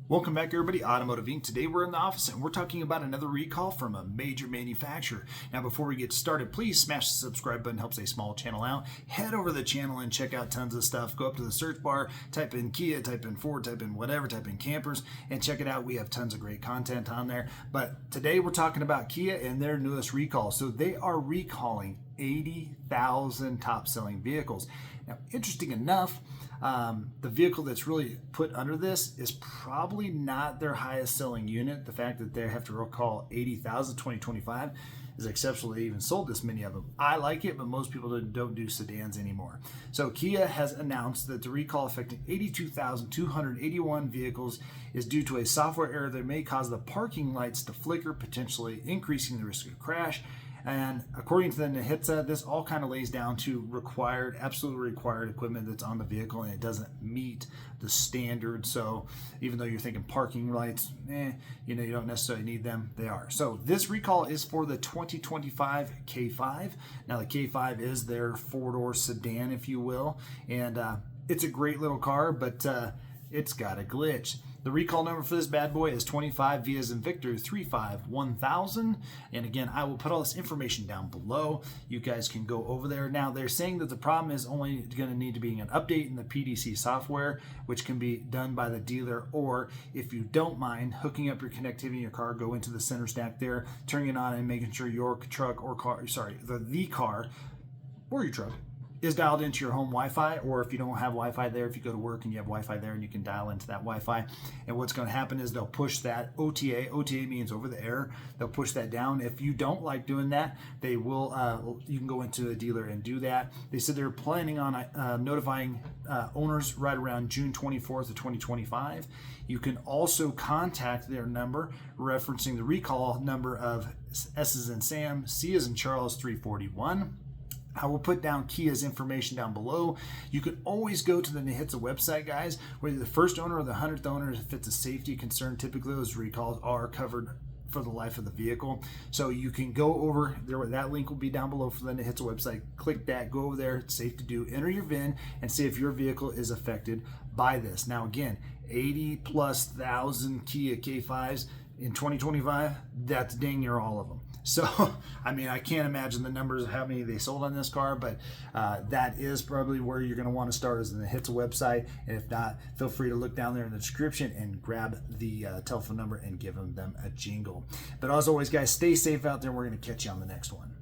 Welcome back, everybody. Automotive Inc. Today we're in the office and we're talking about another recall from a major manufacturer. Now, before we get started, please smash the subscribe button. Helps a small channel out. Head over to the channel and check out tons of stuff. Go up to the search bar, type in Kia, type in Ford, type in whatever, type in campers, and check it out. We have tons of great content on there. But today we're talking about Kia and their newest recall. So they are recalling 80,000 top-selling vehicles. Now, interesting enough, the vehicle that's really put under this is probably not their highest selling unit. The fact that they have to recall 80,000 2025 is exceptional. They even sold this many of them. I like it, but most people don't do sedans anymore. So Kia has announced that the recall affecting 82,281 vehicles is due to a software error that may cause the parking lights to flicker, potentially increasing the risk of crash. And according to the NHTSA, this all kind of lays down to absolutely required equipment that's on the vehicle, and it doesn't meet the standard. So even though you're thinking parking lights, you don't necessarily need them, they are. So this recall is for the 2025 K5. Now the K5 is their four-door sedan, if you will, and it's a great little car, but it's got a glitch. The recall number for this bad boy is 25 V as in Victor 351000. And again, I will put all this information down below. You guys can go over there. Now, they're saying that the problem is only going to need to be an update in the PDC software, which can be done by the dealer, or if you don't mind hooking up your connectivity in your car, go into the center stack there, turning it on and making sure your truck or car, the car or your truck is dialed into your home Wi-Fi, or if you don't have Wi-Fi there, if you go to work and you have Wi-Fi there and you can dial into that Wi-Fi. And what's going to happen is they'll push that OTA. OTA means over the air. They'll push that down. If you don't like doing that, they will. You can go into a dealer and do that. They said they're planning on notifying owners right around June 24th of 2025. You can also contact their number, referencing the recall number of S as in Sam, C as in Charles 341. I will put down Kia's information down below. You can always go to the NHTSA website, guys, whether the first owner or the 100th owner, if it's a safety concern. Typically those recalls are covered for the life of the vehicle. So you can go over there, that link will be down below for the NHTSA website. Click that, go over there, it's safe to do, enter your VIN and see if your vehicle is affected by this. Now again, 80,000+ Kia K5s in 2025, that's dang near all of them. So, I mean, I can't imagine the numbers of how many they sold on this car, but that is probably where you're going to want to start, is in the NHTSA website. And if not, feel free to look down there in the description and grab the telephone number and give them a jingle. But as always, guys, stay safe out there. We're going to catch you on the next one.